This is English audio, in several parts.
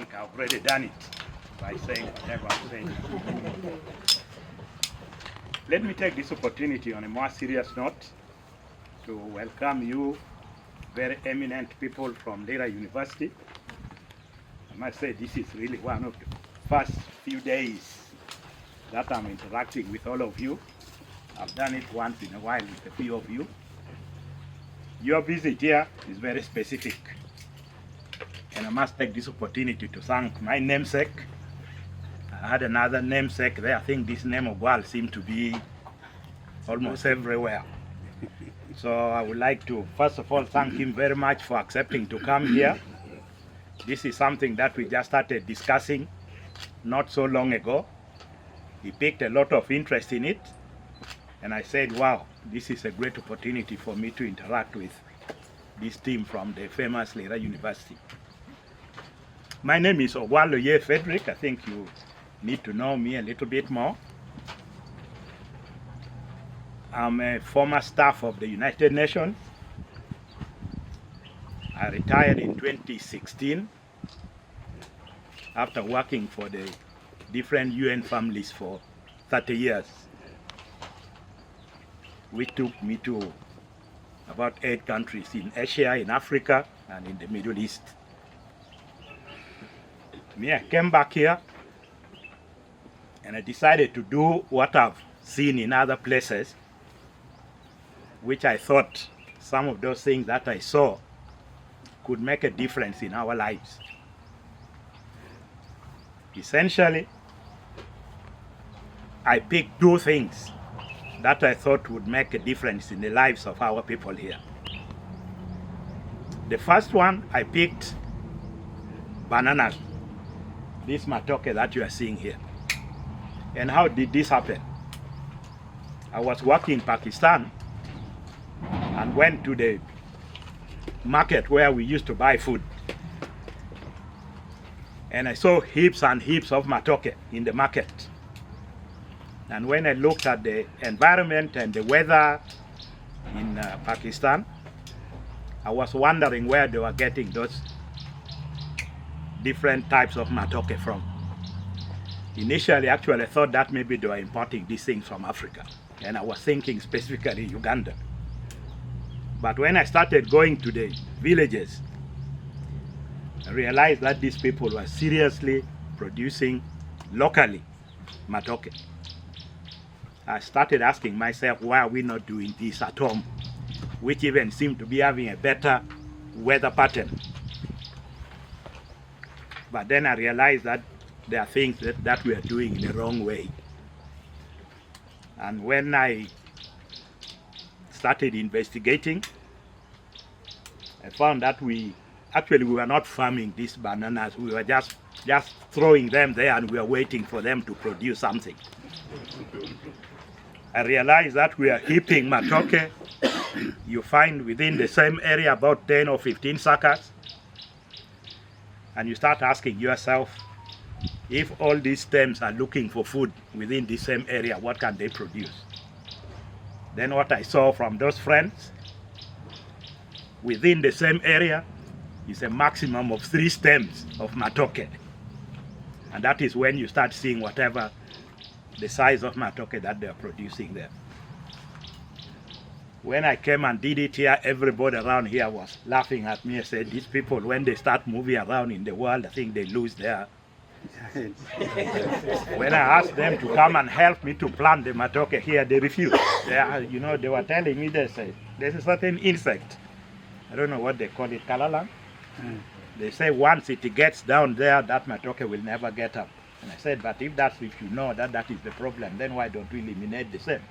think I've already done it by saying whatever I'm saying. Let me take this opportunity on a more serious note to welcome you, very eminent people from Lira University. I must say this is really one of the first few days that I'm interacting with all of you. I've done it once in a while with a few of you. Your visit here is very specific. And I must take this opportunity to thank my namesake. I had another namesake there. I think this name Ogwal seemed to be almost everywhere. So I would like to first of all thank him very much for accepting to come here. This is something that we just started discussing not so long ago. He picked a lot of interest in it. And I said, wow, this is a great opportunity for me to interact with this team from the famous Lira University. My name is Ogwal Oyee Fredrick. I think you need to know me a little bit more. I'm a former staff of the United Nations. I retired in 2016 after working for the different UN families for 30 years. Which took me to about 8 countries in Asia, in Africa, and in the Middle East. I came back here and I decided to do what I've seen in other places, which I thought some of those things that I saw could make a difference in our lives. Essentially, I picked 2 things that I thought would make a difference in the lives of our people here. The first one, I picked bananas, this matoke that you are seeing here. And how did this happen? I was working in Pakistan and went to the market where we used to buy food. And I saw heaps and heaps of matoke in the market. And when I looked at the environment and the weather in Pakistan, I was wondering where they were getting those different types of matoke from. Initially, actually, I thought that maybe they were importing these things from Africa. And I was thinking specifically Uganda. But when I started going to the villages, I realized that these people were seriously producing locally matoke. I started asking myself, why are we not doing this at home, which even seemed to be having a better weather pattern. But then I realized that there are things that we are doing in the wrong way. And when I started investigating, I found that we were not farming these bananas. We were just throwing them there and we were waiting for them to produce something. I realized that we are heaping matoke. You find within the same area about 10 or 15 suckers. And you start asking yourself, if all these stems are looking for food within the same area, what can they produce? Then what I saw from those friends, within the same area is a maximum of 3 stems of matoke. And that is when you start seeing whatever the size of matoke that they are producing there. When I came and did it here, everybody around here was laughing at me and said, these people, when they start moving around in the world, I think they lose their heads. When I asked them to come and help me to plant the matoke here, they refused. They were telling me, they said, there's a certain insect, I don't know what they call it, kalalang. They say once it gets down there, that matoke will never get up. And I said, but if you know that is the problem, then why don't we eliminate the same?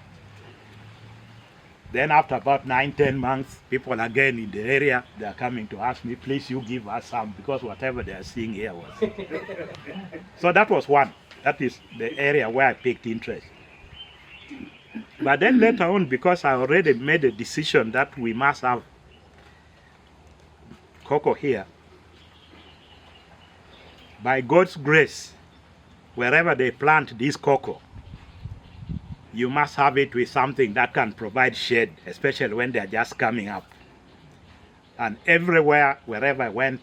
Then after about 9-10 months, people again in the area, they are coming to ask me, please you give us some, because whatever they are seeing here was. So that was one. That is the area where I picked interest. But then later on, because I already made a decision that we must have cocoa here, by God's grace, wherever they plant this cocoa, you must have it with something that can provide shade, especially when they're just coming up. And everywhere, wherever I went,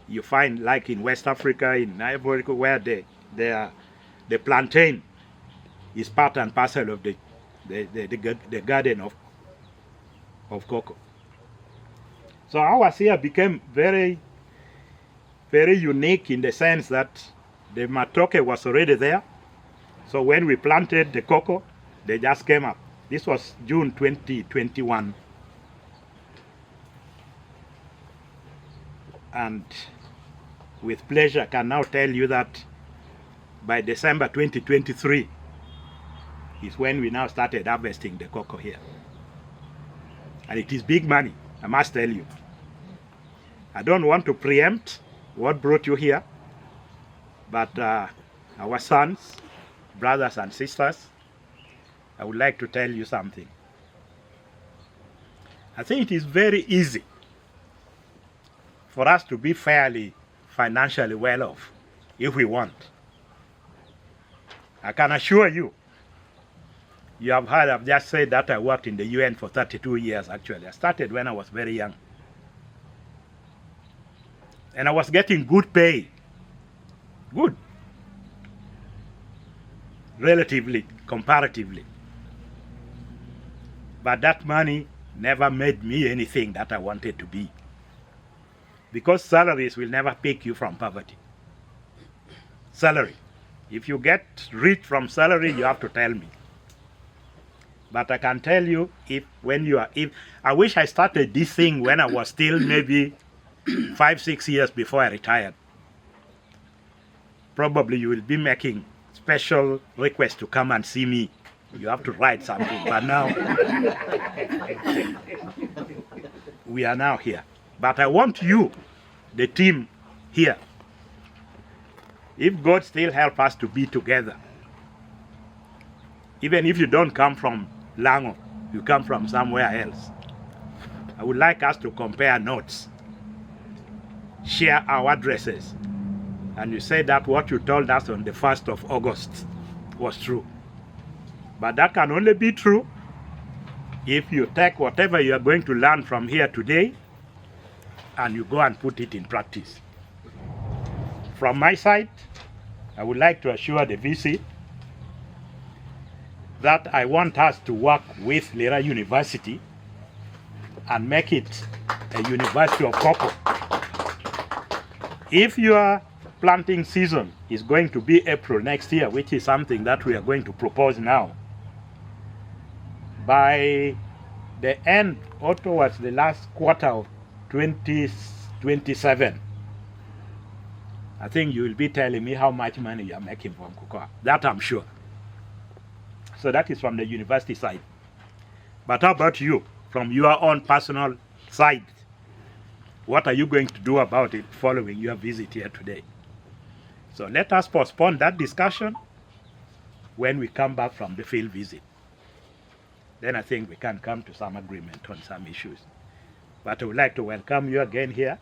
you find like in West Africa, in Ivory Coast, where the plantain is part and parcel of the garden of cocoa. So ours here became very, very unique in the sense that the matoke was already there. So when we planted the cocoa, they just came up. This was June 2021. And with pleasure, I can now tell you that by December 2023 is when we now started harvesting the cocoa here. And it is big money, I must tell you. I don't want to preempt what brought you here, but our sons, brothers and sisters, I would like to tell you something. I think it is very easy for us to be fairly financially well off if we want. I can assure you, you have heard I've just said that I worked in the UN for 32 years actually. I started when I was very young. And I was getting good pay. Good. Relatively, comparatively. But that money never made me anything that I wanted to be. Because salaries will never pick you from poverty. Salary. If you get rich from salary, you have to tell me. But I can tell you, if I wish I started this thing when I was still maybe 5-6 years before I retired. Probably you will be making special requests to come and see me. You have to write something. But now, we are now here. But I want you, the team here, if God still help us to be together, even if you don't come from Lango, you come from somewhere else, I would like us to compare notes, share our addresses, and you say that what you told us on the 1st of August was true. But that can only be true if you take whatever you are going to learn from here today and you go and put it in practice. From my side, I would like to assure the VC that I want us to work with Lira University and make it a university of cocoa. If your planting season is going to be April next year, which is something that we are going to propose now, by the end or towards the last quarter of 2027, I think you will be telling me how much money you are making from cocoa. That I'm sure. So that is from the university side. But how about you, from your own personal side? What are you going to do about it following your visit here today? So let us postpone that discussion when we come back from the field visit. Then I think we can come to some agreement on some issues. But I would like to welcome you again here.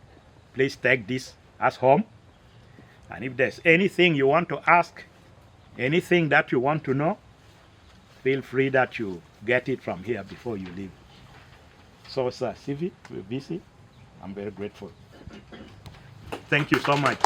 Please take this as home. And if there's anything you want to ask, anything that you want to know, feel free that you get it from here before you leave. So, Sir Sivi, VC, I'm very grateful. Thank you so much.